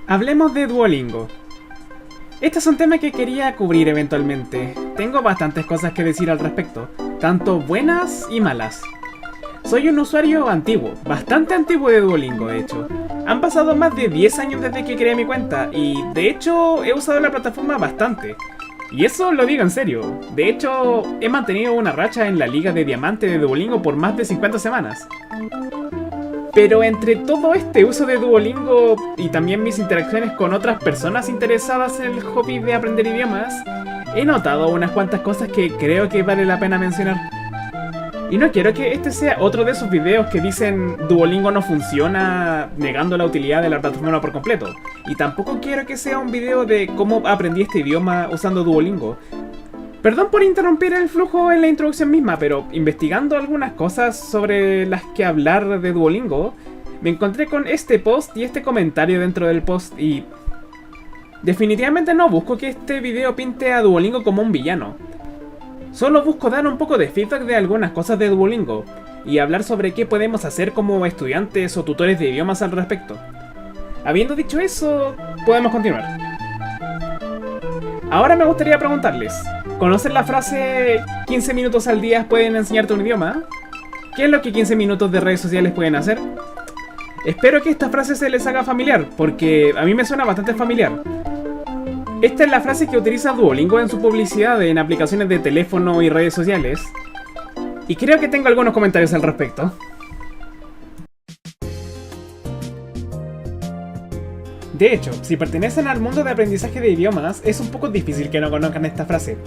Hablemos de Duolingo. Este es un tema que quería cubrir eventualmente. Tengo bastantes cosas que decir al respecto, tanto buenas y malas. Soy un usuario antiguo, bastante antiguo de Duolingo de hecho. Han pasado más de 10 años desde que creé mi cuenta y de hecho he usado la plataforma bastante. Y eso lo digo en serio. De hecho, he mantenido una racha en la liga de diamante de Duolingo por más de 50 semanas. Pero entre todo este uso de Duolingo y también mis interacciones con otras personas interesadas en el hobby de aprender idiomas, he notado unas cuantas cosas que creo que vale la pena mencionar. Y no quiero que este sea otro de esos videos que dicen Duolingo no funciona, negando la utilidad de la plataforma por completo. Y tampoco quiero que sea un video de cómo aprendí este idioma usando Duolingo. Perdón por interrumpir el flujo en la introducción misma, pero investigando algunas cosas sobre las que hablar de Duolingo, me encontré con este post y este comentario dentro del post y... definitivamente no busco que este video pinte a Duolingo como un villano. Solo busco dar un poco de feedback de algunas cosas de Duolingo y hablar sobre qué podemos hacer como estudiantes o tutores de idiomas al respecto. Habiendo dicho eso, podemos continuar. Ahora me gustaría preguntarles, ¿conocen la frase 15 minutos al día pueden enseñarte un idioma? ¿Qué es lo que 15 minutos de redes sociales pueden hacer? Espero que esta frase se les haga familiar, porque a mí me suena bastante familiar. Esta es la frase que utiliza Duolingo en su publicidad en aplicaciones de teléfono y redes sociales. Y creo que tengo algunos comentarios al respecto. De hecho, si pertenecen al mundo de aprendizaje de idiomas, es un poco difícil que no conozcan esta frase.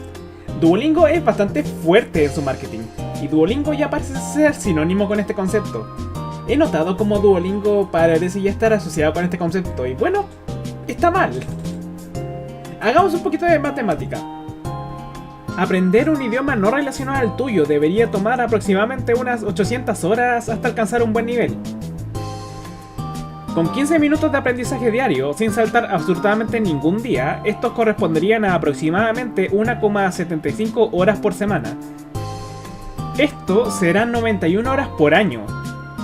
Duolingo es bastante fuerte en su marketing, y Duolingo ya parece ser sinónimo con este concepto. He notado como Duolingo parece ya estar asociado con este concepto, y bueno, está mal. Hagamos un poquito de matemática. Aprender un idioma no relacionado al tuyo debería tomar aproximadamente unas 800 horas hasta alcanzar un buen nivel. Con 15 minutos de aprendizaje diario, sin saltar absolutamente ningún día, estos corresponderían a aproximadamente 1,75 horas por semana. Esto serán 91 horas por año,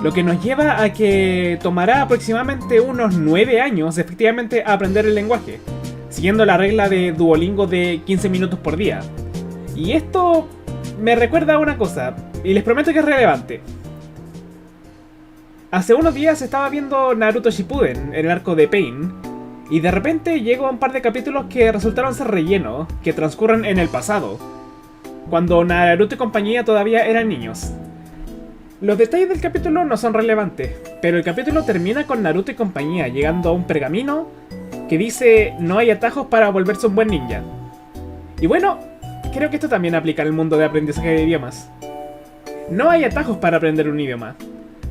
lo que nos lleva a que tomará aproximadamente unos 9 años efectivamente aprender el lenguaje, siguiendo la regla de Duolingo de 15 minutos por día. Y esto me recuerda a una cosa, y les prometo que es relevante. Hace unos días estaba viendo Naruto Shippuden, en el arco de Pain, y de repente llegó a un par de capítulos que resultaron ser relleno, que transcurren en el pasado, cuando Naruto y compañía todavía eran niños. Los detalles del capítulo no son relevantes, pero el capítulo termina con Naruto y compañía llegando a un pergamino que dice no hay atajos para volverse un buen ninja. Y bueno, creo que esto también aplica en el mundo de aprendizaje de idiomas. No hay atajos para aprender un idioma.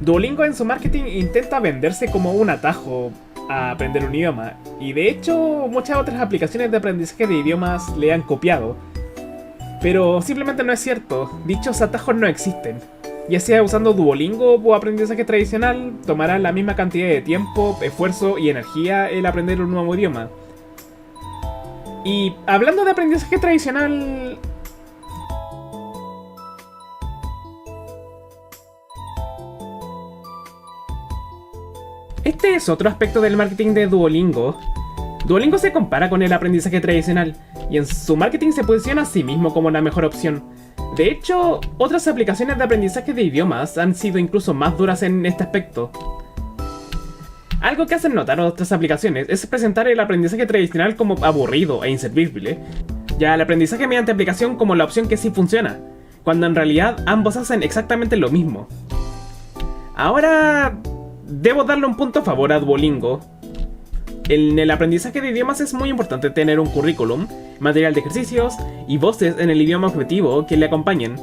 Duolingo en su marketing intenta venderse como un atajo a aprender un idioma, y de hecho muchas otras aplicaciones de aprendizaje de idiomas le han copiado. Pero simplemente no es cierto, dichos atajos no existen. Ya sea usando Duolingo o aprendizaje tradicional, tomará la misma cantidad de tiempo, esfuerzo y energía el aprender un nuevo idioma. Y hablando de aprendizaje tradicional... este es otro aspecto del marketing de Duolingo. Duolingo se compara con el aprendizaje tradicional, y en su marketing se posiciona a sí mismo como la mejor opción. De hecho, otras aplicaciones de aprendizaje de idiomas han sido incluso más duras en este aspecto. Algo que hacen notar otras aplicaciones es presentar el aprendizaje tradicional como aburrido e inservible, y el aprendizaje mediante aplicación como la opción que sí funciona, cuando en realidad ambos hacen exactamente lo mismo. Ahora... debo darle un punto a favor a Duolingo. En el aprendizaje de idiomas es muy importante tener un currículum, material de ejercicios y voces en el idioma objetivo que le acompañen.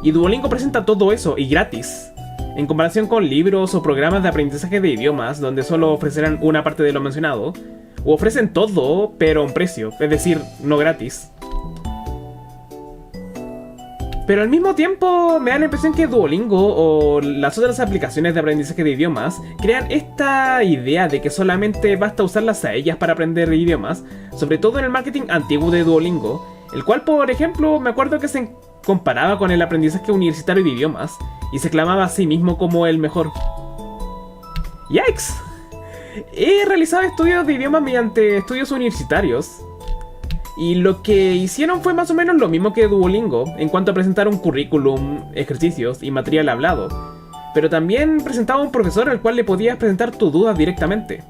Y Duolingo presenta todo eso y gratis, en comparación con libros o programas de aprendizaje de idiomas donde solo ofrecerán una parte de lo mencionado, o ofrecen todo pero a un precio, es decir, no gratis. Pero al mismo tiempo me da la impresión que Duolingo o las otras aplicaciones de aprendizaje de idiomas crean esta idea de que solamente basta usarlas a ellas para aprender idiomas, sobre todo en el marketing antiguo de Duolingo, el cual por ejemplo me acuerdo que se comparaba con el aprendizaje universitario de idiomas y se clamaba a sí mismo como el mejor. ¡Yikes! He realizado estudios de idiomas mediante estudios universitarios. Y lo que hicieron fue más o menos lo mismo que Duolingo, en cuanto a presentar un currículum, ejercicios y material hablado. Pero también presentaba un profesor al cual le podías presentar tus dudas directamente.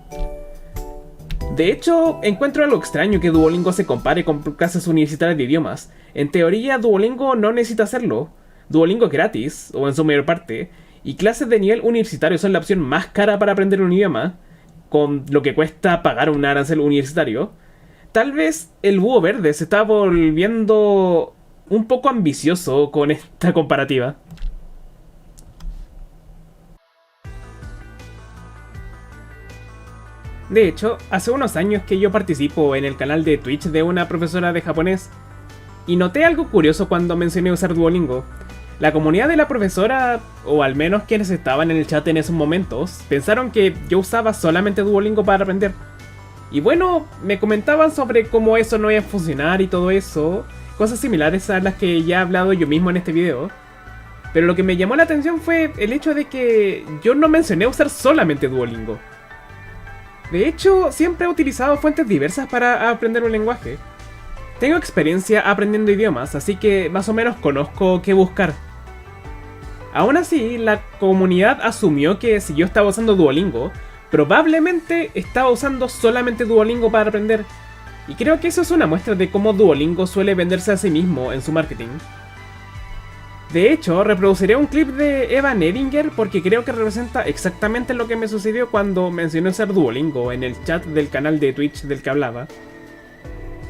De hecho, encuentro algo extraño que Duolingo se compare con clases universitarias de idiomas. En teoría, Duolingo no necesita hacerlo. Duolingo es gratis, o en su mayor parte, y clases de nivel universitario son la opción más cara para aprender un idioma, con lo que cuesta pagar un arancel universitario. Tal vez el búho verde se está volviendo un poco ambicioso con esta comparativa. De hecho, hace unos años que yo participo en el canal de Twitch de una profesora de japonés, y noté algo curioso cuando mencioné usar Duolingo. La comunidad de la profesora, o al menos quienes estaban en el chat en esos momentos, pensaron que yo usaba solamente Duolingo para aprender. Y bueno, me comentaban sobre cómo eso no iba a funcionar y todo eso, cosas similares a las que ya he hablado yo mismo en este video. Pero lo que me llamó la atención fue el hecho de que yo no mencioné usar solamente Duolingo. De hecho, siempre he utilizado fuentes diversas para aprender un lenguaje. Tengo experiencia aprendiendo idiomas, así que más o menos conozco qué buscar. Aún así, la comunidad asumió que si yo estaba usando Duolingo, probablemente estaba usando solamente Duolingo para aprender. Y creo que eso es una muestra de cómo Duolingo suele venderse a sí mismo en su marketing. De hecho, reproduciré un clip de Eva Nedinger porque creo que representa exactamente lo que me sucedió cuando mencioné usar Duolingo en el chat del canal de Twitch del que hablaba.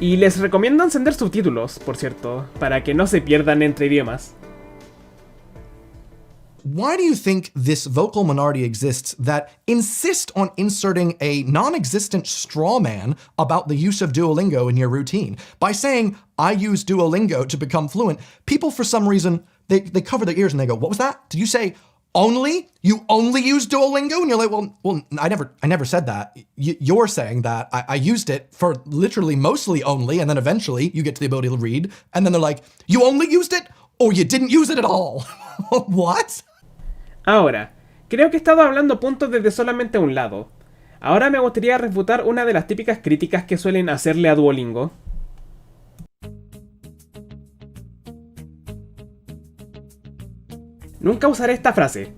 Y les recomiendo encender subtítulos, por cierto, para que no se pierdan entre idiomas. Why do you think this vocal minority exists that insist on inserting a non-existent straw man about the use of Duolingo in your routine? By saying, I use Duolingo to become fluent, people for some reason, they cover their ears and they go, what was that? Did you say only? You only use Duolingo? And you're like, well, I never said that. You're saying that I used it for literally mostly only, and then eventually you get to the ability to read, and then they're like, you only used it? Or you didn't use it at all? What? Ahora, creo que he estado hablando puntos desde solamente un lado. Ahora me gustaría refutar una de las típicas críticas que suelen hacerle a Duolingo. Nunca usaré esta frase.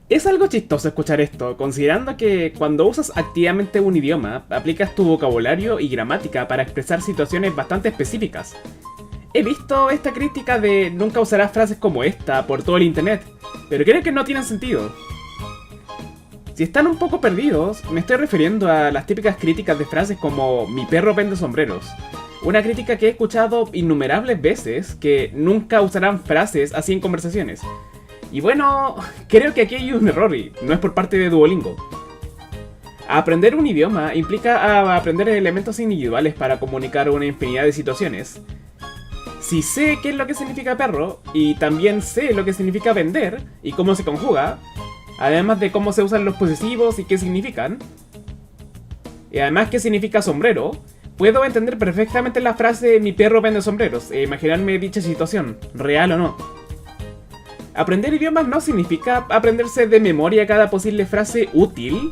Es algo chistoso escuchar esto, considerando que cuando usas activamente un idioma, aplicas tu vocabulario y gramática para expresar situaciones bastante específicas. He visto esta crítica de nunca usarás frases como esta por todo el internet, pero creo que no tienen sentido. Si están un poco perdidos, me estoy refiriendo a las típicas críticas de frases como mi perro vende sombreros. Una crítica que he escuchado innumerables veces, que nunca usarán frases así en conversaciones. Y bueno, creo que aquí hay un error y no es por parte de Duolingo. Aprender un idioma implica aprender elementos individuales para comunicar una infinidad de situaciones. Si sé qué es lo que significa perro, y también sé lo que significa vender, y cómo se conjuga, además de cómo se usan los posesivos y qué significan, y además qué significa sombrero, puedo entender perfectamente la frase mi perro vende sombreros, e imaginarme dicha situación, real o no. Aprender idiomas no significa aprenderse de memoria cada posible frase útil,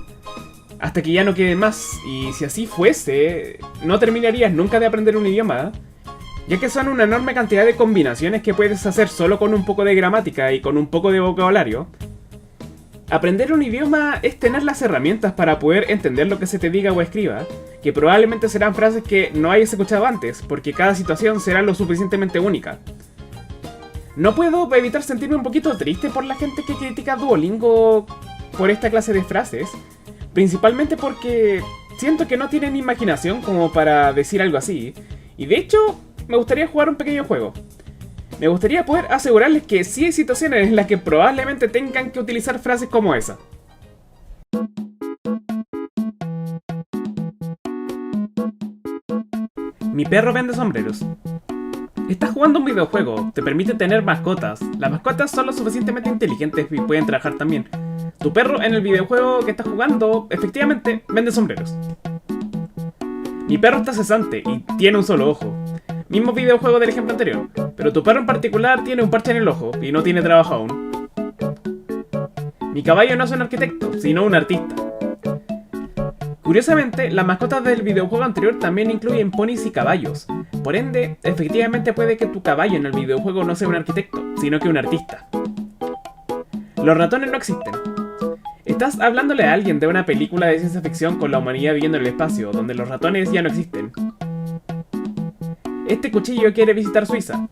hasta que ya no quede más, y si así fuese, no terminarías nunca de aprender un idioma, ya que son una enorme cantidad de combinaciones que puedes hacer solo con un poco de gramática y con un poco de vocabulario. Aprender un idioma es tener las herramientas para poder entender lo que se te diga o escriba, que probablemente serán frases que no hayas escuchado antes, porque cada situación será lo suficientemente única. No puedo evitar sentirme un poquito triste por la gente que critica Duolingo por esta clase de frases, principalmente porque siento que no tienen imaginación como para decir algo así, y de hecho me gustaría jugar un pequeño juego. Me gustaría poder asegurarles que sí hay situaciones en las que probablemente tengan que utilizar frases como esa. Mi perro vende sombreros. Estás jugando un videojuego, te permite tener mascotas. Las mascotas son lo suficientemente inteligentes y pueden trabajar también. Tu perro en el videojuego que estás jugando, efectivamente, vende sombreros. Mi perro está cesante y tiene un solo ojo. Mismo videojuego del ejemplo anterior, pero tu perro en particular tiene un parche en el ojo y no tiene trabajo aún. Mi caballo no es un arquitecto, sino un artista. Curiosamente, las mascotas del videojuego anterior también incluyen ponis y caballos. Por ende, efectivamente puede que tu caballo en el videojuego no sea un arquitecto, sino que un artista. Los ratones no existen. Estás hablándole a alguien de una película de ciencia ficción con la humanidad viviendo en el espacio, donde los ratones ya no existen. Este cuchillo quiere visitar Suiza.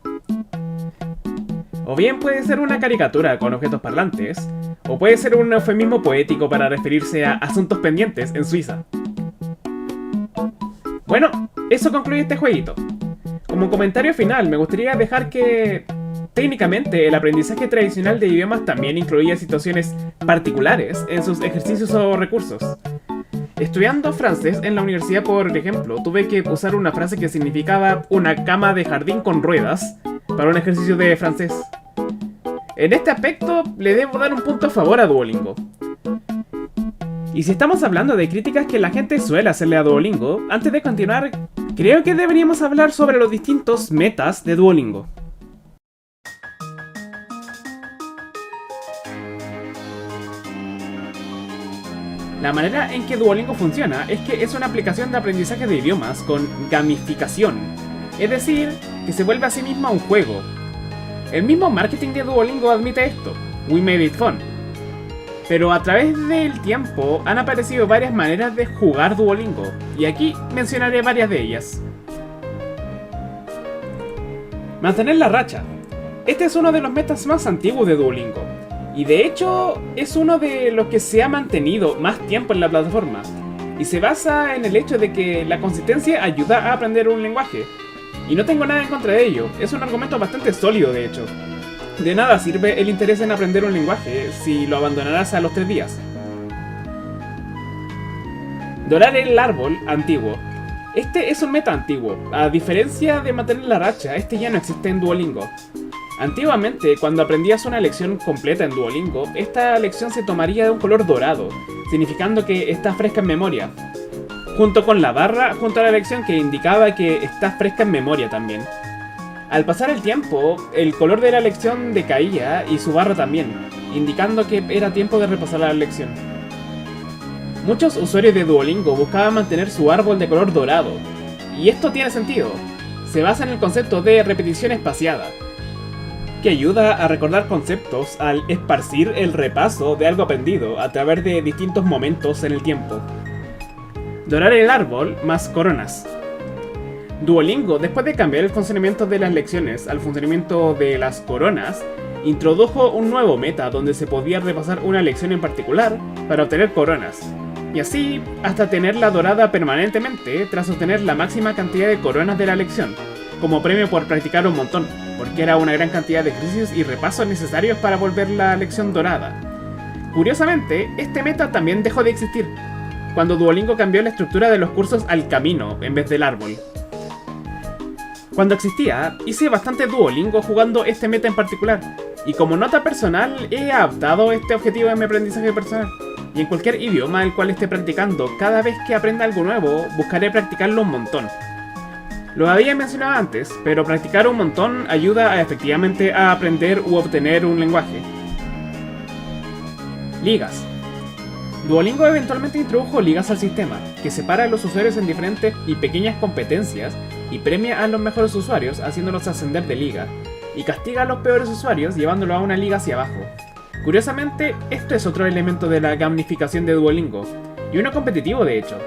O bien puede ser una caricatura con objetos parlantes, o puede ser un eufemismo poético para referirse a asuntos pendientes en Suiza. Bueno, eso concluye este jueguito. Como comentario final, me gustaría dejar que técnicamente el aprendizaje tradicional de idiomas también incluía situaciones particulares en sus ejercicios o recursos. Estudiando francés en la universidad, por ejemplo, tuve que usar una frase que significaba una cama de jardín con ruedas para un ejercicio de francés. En este aspecto le debo dar un punto a favor a Duolingo. Y si estamos hablando de críticas que la gente suele hacerle a Duolingo, antes de continuar, creo que deberíamos hablar sobre los distintos metas de Duolingo. La manera en que Duolingo funciona es que es una aplicación de aprendizaje de idiomas con gamificación, es decir, que se vuelve a sí misma un juego. El mismo marketing de Duolingo admite esto, we made it fun. Pero a través del tiempo han aparecido varias maneras de jugar Duolingo, y aquí mencionaré varias de ellas. Mantener la racha. Este es uno de los metas más antiguos de Duolingo, y de hecho es uno de los que se ha mantenido más tiempo en la plataforma, y se basa en el hecho de que la consistencia ayuda a aprender un lenguaje. Y no tengo nada en contra de ello, es un argumento bastante sólido de hecho. De nada sirve el interés en aprender un lenguaje si lo abandonarás a los 3 días. Dorar el árbol antiguo. Este es un meta antiguo, a diferencia de mantener la racha, este ya no existe en Duolingo. Antiguamente, cuando aprendías una lección completa en Duolingo, esta lección se tomaría de un color dorado, significando que está fresca en memoria, junto con la barra junto a la lección que indicaba que está fresca en memoria también. Al pasar el tiempo, el color de la lección decaía y su barra también, indicando que era tiempo de repasar la lección. Muchos usuarios de Duolingo buscaban mantener su árbol de color dorado, y esto tiene sentido. Se basa en el concepto de repetición espaciada, que ayuda a recordar conceptos al esparcir el repaso de algo aprendido a través de distintos momentos en el tiempo. Dorar el árbol más coronas. Duolingo, después de cambiar el funcionamiento de las lecciones al funcionamiento de las coronas, introdujo un nuevo meta donde se podía repasar una lección en particular para obtener coronas, y así hasta tenerla dorada permanentemente tras obtener la máxima cantidad de coronas de la lección, como premio por practicar un montón, porque era una gran cantidad de ejercicios y repasos necesarios para volver la lección dorada. Curiosamente, este meta también dejó de existir, cuando Duolingo cambió la estructura de los cursos al camino en vez del árbol. Cuando existía, hice bastante Duolingo jugando este meta en particular, y como nota personal he adaptado este objetivo en mi aprendizaje personal, y en cualquier idioma el cual esté practicando, cada vez que aprenda algo nuevo, buscaré practicarlo un montón. Lo había mencionado antes, pero practicar un montón ayuda efectivamente a aprender u obtener un lenguaje. Ligas. Duolingo eventualmente introdujo ligas al sistema, que separa a los usuarios en diferentes y pequeñas competencias y premia a los mejores usuarios haciéndolos ascender de liga, y castiga a los peores usuarios llevándolos a una liga hacia abajo. Curiosamente, esto es otro elemento de la gamificación de Duolingo, y uno competitivo de hecho.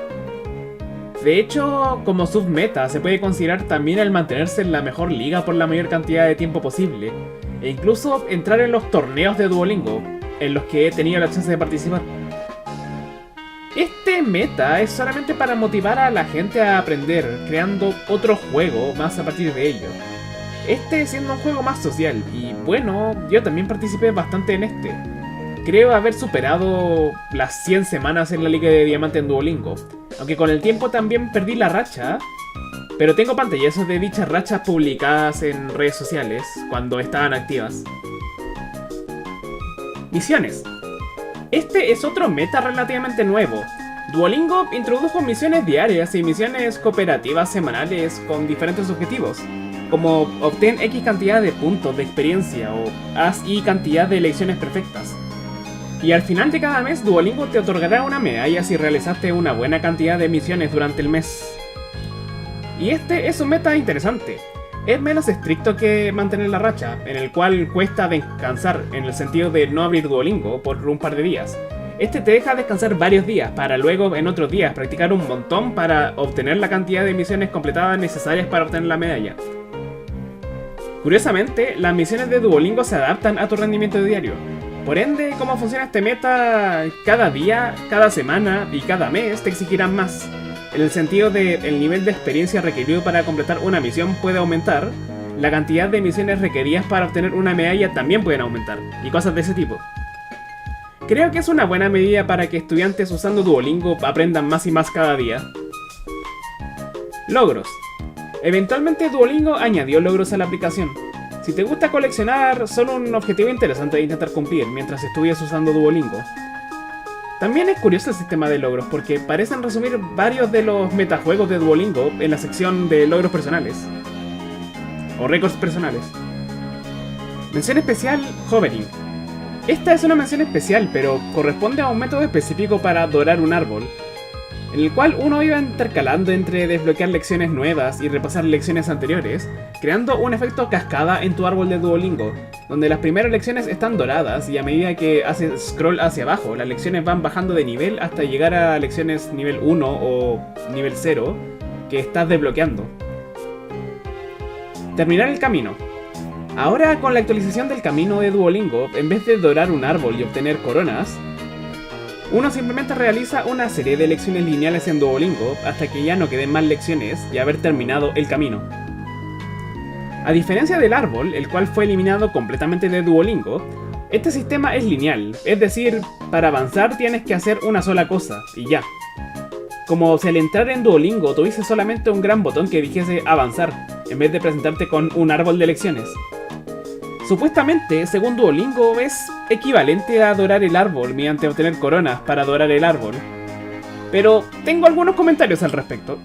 De hecho, como submeta se puede considerar también el mantenerse en la mejor liga por la mayor cantidad de tiempo posible, e incluso entrar en los torneos de Duolingo, en los que he tenido la chance de participar. Este meta es solamente para motivar a la gente a aprender, creando otro juego más a partir de ello. Este siendo un juego más social, y bueno, yo también participé bastante en este. Creo haber superado las 100 semanas en la Liga de Diamante en Duolingo, aunque con el tiempo también perdí la racha, pero tengo pantallazos de dichas rachas publicadas en redes sociales cuando estaban activas. Misiones. Este es otro meta relativamente nuevo. Duolingo introdujo misiones diarias y misiones cooperativas semanales con diferentes objetivos, como obtén X cantidad de puntos de experiencia o haz Y cantidad de lecciones perfectas. Y al final de cada mes, Duolingo te otorgará una medalla si realizaste una buena cantidad de misiones durante el mes. Y este es un meta interesante. Es menos estricto que mantener la racha, en el cual cuesta descansar, en el sentido de no abrir Duolingo por un par de días. Este te deja descansar varios días, para luego en otros días practicar un montón para obtener la cantidad de misiones completadas necesarias para obtener la medalla. Curiosamente, las misiones de Duolingo se adaptan a tu rendimiento diario. Por ende, cómo funciona este meta, cada día, cada semana y cada mes te exigirán más. En el sentido de el nivel de experiencia requerido para completar una misión puede aumentar, la cantidad de misiones requeridas para obtener una medalla también pueden aumentar, y cosas de ese tipo. Creo que es una buena medida para que estudiantes usando Duolingo aprendan más y más cada día. Logros. Eventualmente Duolingo añadió logros a la aplicación. Si te gusta coleccionar, son un objetivo interesante de intentar cumplir mientras estudias usando Duolingo. También es curioso el sistema de logros porque parecen resumir varios de los metajuegos de Duolingo en la sección de logros personales. O récords personales. Mención especial, Hovering. Esta es una mención especial, pero corresponde a un método específico para adorar un árbol, en el cual uno iba intercalando entre desbloquear lecciones nuevas y repasar lecciones anteriores, creando un efecto cascada en tu árbol de Duolingo, donde las primeras lecciones están doradas y a medida que haces scroll hacia abajo, las lecciones van bajando de nivel hasta llegar a lecciones nivel 1 o nivel 0 que estás desbloqueando. Terminar el camino. Ahora con la actualización del camino de Duolingo, en vez de dorar un árbol y obtener coronas, uno simplemente realiza una serie de lecciones lineales en Duolingo hasta que ya no queden más lecciones y haber terminado el camino. A diferencia del árbol, el cual fue eliminado completamente de Duolingo, este sistema es lineal, es decir, para avanzar tienes que hacer una sola cosa, y ya. Como si al entrar en Duolingo tuviese solamente un gran botón que dijese avanzar, en vez de presentarte con un árbol de lecciones. Supuestamente, según Duolingo, es equivalente a adorar el árbol mediante obtener coronas para adorar el árbol. Pero tengo algunos comentarios al respecto.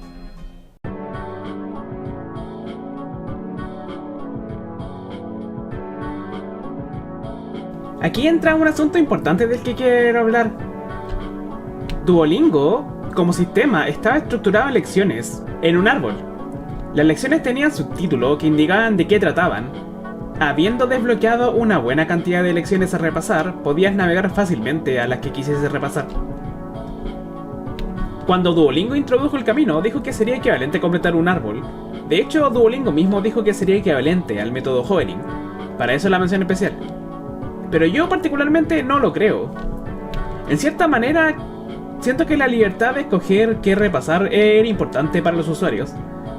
Aquí entra un asunto importante del que quiero hablar. Duolingo, como sistema, estaba estructurado en lecciones, en un árbol. Las lecciones tenían subtítulos que indicaban de qué trataban. Habiendo desbloqueado una buena cantidad de lecciones a repasar, podías navegar fácilmente a las que quisieses repasar. Cuando Duolingo introdujo el camino, dijo que sería equivalente a completar un árbol. De hecho, Duolingo mismo dijo que sería equivalente al método Hovering. Para eso la mención especial. Pero yo particularmente no lo creo. En cierta manera, siento que la libertad de escoger qué repasar era importante para los usuarios.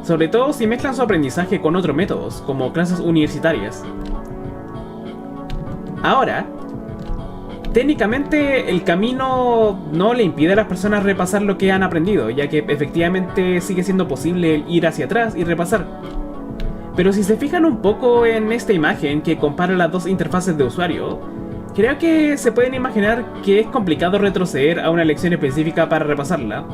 Sobre todo si mezclan su aprendizaje con otros métodos, como clases universitarias. Ahora, técnicamente el camino no le impide a las personas repasar lo que han aprendido, ya que efectivamente sigue siendo posible ir hacia atrás y repasar. Pero si se fijan un poco en esta imagen que compara las dos interfaces de usuario, creo que se pueden imaginar que es complicado retroceder a una lección específica para repasarla.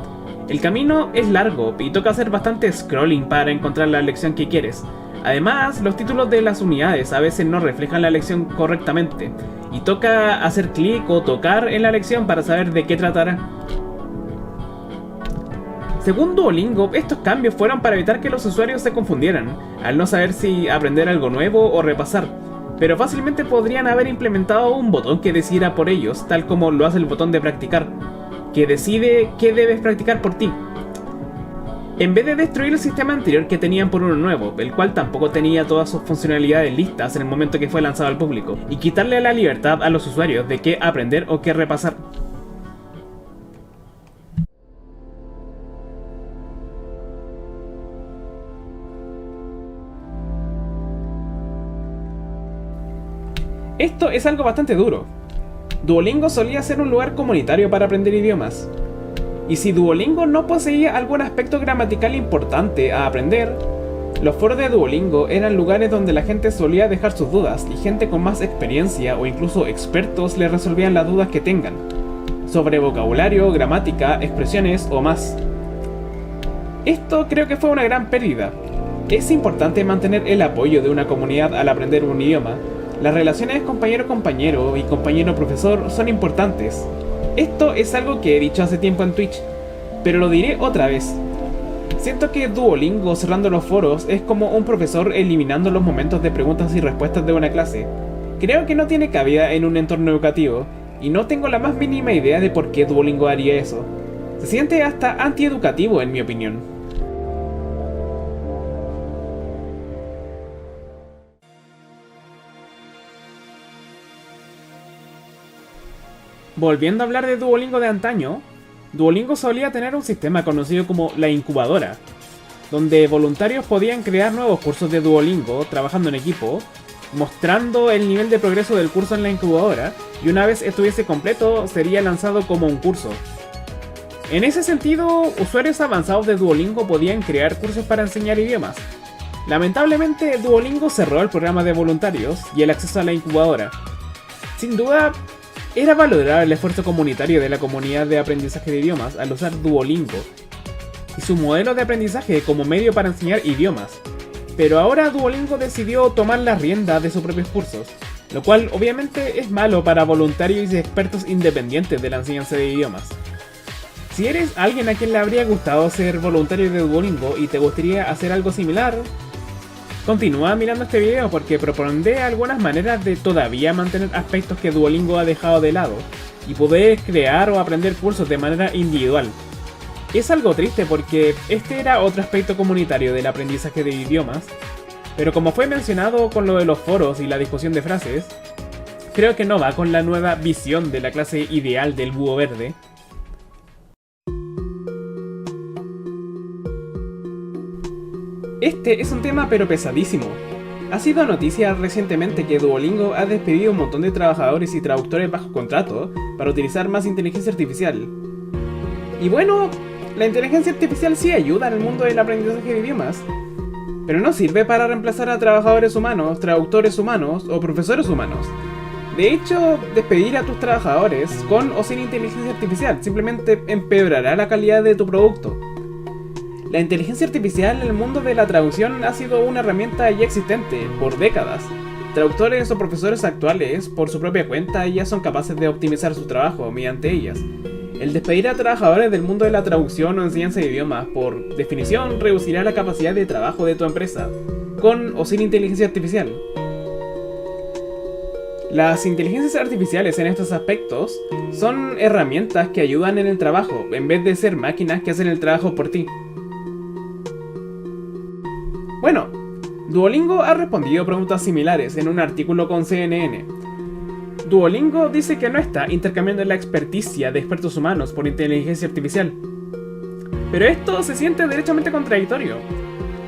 El camino es largo y toca hacer bastante scrolling para encontrar la lección que quieres. Además, los títulos de las unidades a veces no reflejan la lección correctamente, y toca hacer clic o tocar en la lección para saber de qué tratará. Según Duolingo, estos cambios fueron para evitar que los usuarios se confundieran, al no saber si aprender algo nuevo o repasar, pero fácilmente podrían haber implementado un botón que decidiera por ellos, tal como lo hace el botón de practicar, que decide qué debes practicar por ti. En vez de destruir el sistema anterior que tenían por uno nuevo, el cual tampoco tenía todas sus funcionalidades listas en el momento que fue lanzado al público, y quitarle la libertad a los usuarios de qué aprender o qué repasar. Esto es algo bastante duro. Duolingo solía ser un lugar comunitario para aprender idiomas. Y si Duolingo no poseía algún aspecto gramatical importante a aprender, los foros de Duolingo eran lugares donde la gente solía dejar sus dudas y gente con más experiencia o incluso expertos le resolvían las dudas que tengan, sobre vocabulario, gramática, expresiones o más. Esto creo que fue una gran pérdida. Es importante mantener el apoyo de una comunidad al aprender un idioma, Las relaciones compañero-compañero y compañero-profesor son importantes. Esto es algo que he dicho hace tiempo en Twitch, pero lo diré otra vez. Siento que Duolingo cerrando los foros es como un profesor eliminando los momentos de preguntas y respuestas de una clase. Creo que no tiene cabida en un entorno educativo, y no tengo la más mínima idea de por qué Duolingo haría eso. Se siente hasta antieducativo en mi opinión. Volviendo a hablar de Duolingo de antaño, Duolingo solía tener un sistema conocido como la incubadora, donde voluntarios podían crear nuevos cursos de Duolingo trabajando en equipo, mostrando el nivel de progreso del curso en la incubadora, y una vez estuviese completo sería lanzado como un curso. En ese sentido, usuarios avanzados de Duolingo podían crear cursos para enseñar idiomas. Lamentablemente, Duolingo cerró el programa de voluntarios y el acceso a la incubadora. Sin duda, era valorar el esfuerzo comunitario de la comunidad de aprendizaje de idiomas al usar Duolingo y su modelo de aprendizaje como medio para enseñar idiomas. Pero ahora Duolingo decidió tomar la rienda de sus propios cursos, lo cual obviamente es malo para voluntarios y expertos independientes de la enseñanza de idiomas. Si eres alguien a quien le habría gustado ser voluntario de Duolingo y te gustaría hacer algo similar, continúa mirando este video porque propondré algunas maneras de todavía mantener aspectos que Duolingo ha dejado de lado y poder crear o aprender cursos de manera individual. Es algo triste porque este era otro aspecto comunitario del aprendizaje de idiomas, pero como fue mencionado con lo de los foros y la discusión de frases, creo que no va con la nueva visión de la clase ideal del búho verde. Este es un tema pero pesadísimo. Ha sido noticia recientemente que Duolingo ha despedido un montón de trabajadores y traductores bajo contrato para utilizar más inteligencia artificial. Y bueno, la inteligencia artificial sí ayuda en el mundo del aprendizaje de idiomas, pero no sirve para reemplazar a trabajadores humanos, traductores humanos o profesores humanos. De hecho, despedir a tus trabajadores con o sin inteligencia artificial simplemente empeorará la calidad de tu producto. La inteligencia artificial en el mundo de la traducción ha sido una herramienta ya existente por décadas. Traductores o profesores actuales, por su propia cuenta, ya son capaces de optimizar su trabajo mediante ellas. El despedir a trabajadores del mundo de la traducción o enseñanza de idiomas, por definición, reducirá la capacidad de trabajo de tu empresa, con o sin inteligencia artificial. Las inteligencias artificiales en estos aspectos son herramientas que ayudan en el trabajo, en vez de ser máquinas que hacen el trabajo por ti. Bueno, Duolingo ha respondido preguntas similares en un artículo con CNN. Duolingo dice que no está intercambiando la experticia de expertos humanos por inteligencia artificial. Pero esto se siente derechamente contradictorio.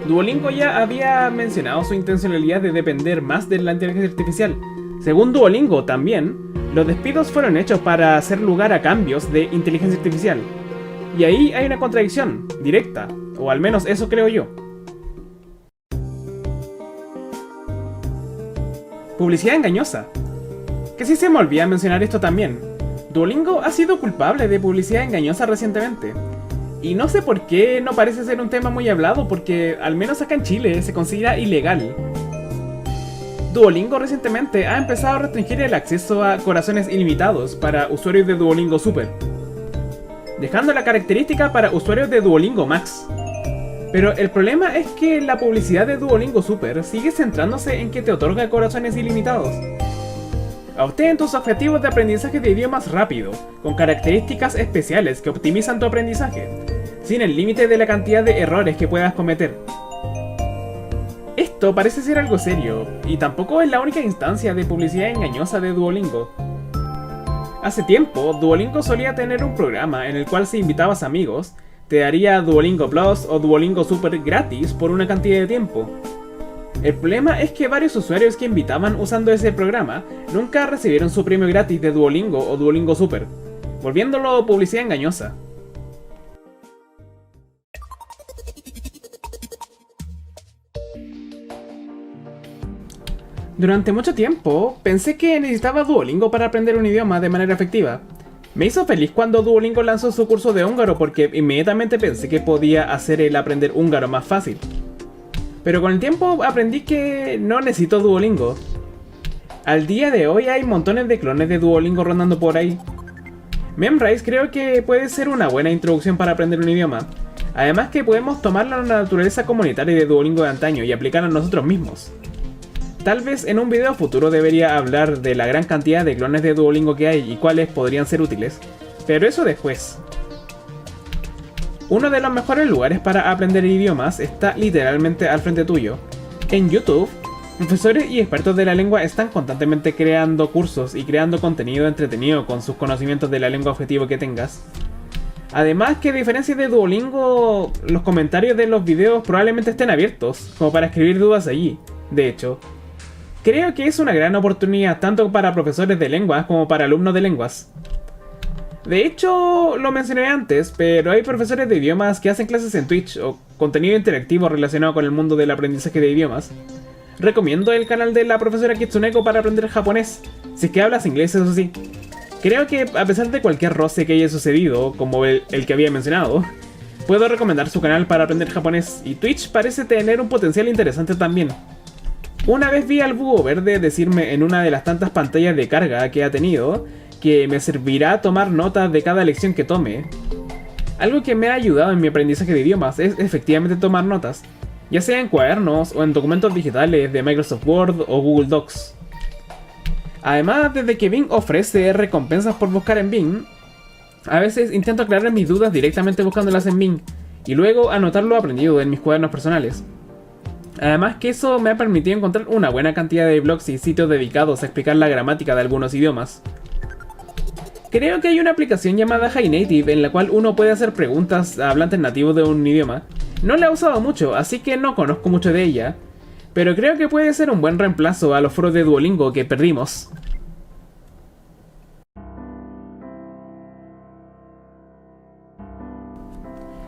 Duolingo ya había mencionado su intencionalidad de depender más de la inteligencia artificial. Según Duolingo también, los despidos fueron hechos para hacer lugar a cambios de inteligencia artificial. Y ahí hay una contradicción, directa, o al menos eso creo yo. Publicidad engañosa. Que si se me olvida mencionar esto también. Duolingo ha sido culpable de publicidad engañosa recientemente. Y no sé por qué no parece ser un tema muy hablado porque al menos acá en Chile se considera ilegal. Duolingo recientemente ha empezado a restringir el acceso a corazones ilimitados para usuarios de Duolingo Super, dejando la característica para usuarios de Duolingo Max. Pero el problema es que la publicidad de Duolingo Super sigue centrándose en que te otorga corazones ilimitados. Obtén tus objetivos de aprendizaje de idiomas rápido, con características especiales que optimizan tu aprendizaje, sin el límite de la cantidad de errores que puedas cometer. Esto parece ser algo serio, y tampoco es la única instancia de publicidad engañosa de Duolingo. Hace tiempo, Duolingo solía tener un programa en el cual si invitabas amigos, te daría Duolingo Plus o Duolingo Super gratis por una cantidad de tiempo. El problema es que varios usuarios que invitaban usando ese programa nunca recibieron su premio gratis de Duolingo o Duolingo Super, volviéndolo publicidad engañosa. Durante mucho tiempo, pensé que necesitaba Duolingo para aprender un idioma de manera efectiva. Me hizo feliz cuando Duolingo lanzó su curso de húngaro porque inmediatamente pensé que podía hacer el aprender húngaro más fácil. Pero con el tiempo aprendí que no necesito Duolingo. Al día de hoy hay montones de clones de Duolingo rondando por ahí. Memrise creo que puede ser una buena introducción para aprender un idioma. Además que podemos tomar la naturaleza comunitaria de Duolingo de antaño y aplicarla a nosotros mismos. Tal vez en un video futuro debería hablar de la gran cantidad de clones de Duolingo que hay y cuáles podrían ser útiles, pero eso después. Uno de los mejores lugares para aprender idiomas está literalmente al frente tuyo. En YouTube, profesores y expertos de la lengua están constantemente creando cursos y creando contenido entretenido con sus conocimientos de la lengua objetivo que tengas. Además que a diferencia de Duolingo, los comentarios de los videos probablemente estén abiertos, como para escribir dudas allí. De hecho, creo que es una gran oportunidad tanto para profesores de lenguas como para alumnos de lenguas. De hecho, lo mencioné antes, pero hay profesores de idiomas que hacen clases en Twitch o contenido interactivo relacionado con el mundo del aprendizaje de idiomas. Recomiendo el canal de la profesora Kitsuneko para aprender japonés, si es que hablas inglés, eso sí. Creo que a pesar de cualquier roce que haya sucedido, como el que había mencionado, puedo recomendar su canal para aprender japonés, y Twitch parece tener un potencial interesante también. Una vez vi al búho verde decirme en una de las tantas pantallas de carga que ha tenido, que me servirá tomar notas de cada lección que tome. Algo que me ha ayudado en mi aprendizaje de idiomas es efectivamente tomar notas, ya sea en cuadernos o en documentos digitales de Microsoft Word o Google Docs. Además, desde que Bing ofrece recompensas por buscar en Bing, a veces intento aclarar mis dudas directamente buscándolas en Bing, y luego anotar lo aprendido en mis cuadernos personales. Además que eso me ha permitido encontrar una buena cantidad de blogs y sitios dedicados a explicar la gramática de algunos idiomas. Creo que hay una aplicación llamada HiNative en la cual uno puede hacer preguntas a hablantes nativos de un idioma. No la he usado mucho, así que no conozco mucho de ella, pero creo que puede ser un buen reemplazo a los foros de Duolingo que perdimos.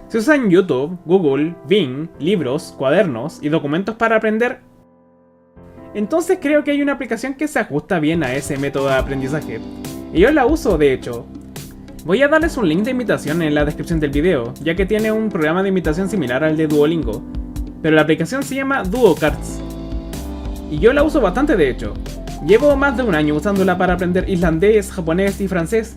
Se usan YouTube, Google, Bing, libros, cuadernos y documentos para aprender. Entonces creo que hay una aplicación que se ajusta bien a ese método de aprendizaje. Y yo la uso, de hecho. Voy a darles un link de imitación en la descripción del video, ya que tiene un programa de imitación similar al de Duolingo, pero la aplicación se llama DuoCards. Y yo la uso bastante, de hecho. Llevo más de un año usándola para aprender islandés, japonés y francés,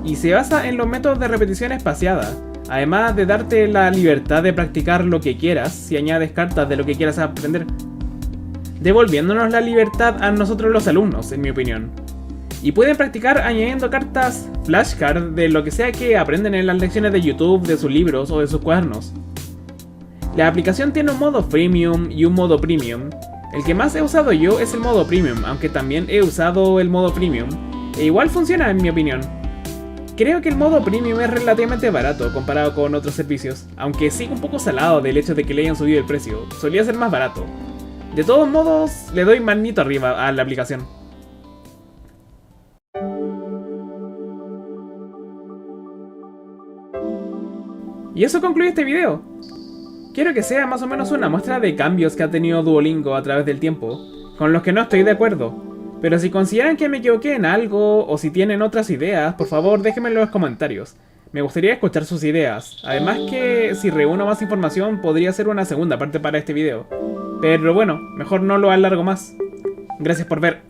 y se basa en los métodos de repetición espaciada, además de darte la libertad de practicar lo que quieras si añades cartas de lo que quieras aprender, devolviéndonos la libertad a nosotros los alumnos, en mi opinión. Y pueden practicar añadiendo cartas flashcard de lo que sea que aprenden en las lecciones de YouTube, de sus libros o de sus cuadernos. La aplicación tiene un modo freemium y un modo premium. El que más he usado yo es el modo premium, aunque también he usado el modo premium, e igual funciona en mi opinión. Creo que el modo premium es relativamente barato comparado con otros servicios, aunque sigo un poco salado del hecho de que le hayan subido el precio, solía ser más barato. De todos modos, le doy manito arriba a la aplicación. Y eso concluye este video. Quiero que sea más o menos una muestra de cambios que ha tenido Duolingo a través del tiempo, con los que no estoy de acuerdo. Pero si consideran que me equivoqué en algo, o si tienen otras ideas, por favor déjenme en los comentarios. Me gustaría escuchar sus ideas. Además que si reúno más información podría hacer una segunda parte para este video. Pero bueno, mejor no lo alargo más. Gracias por ver.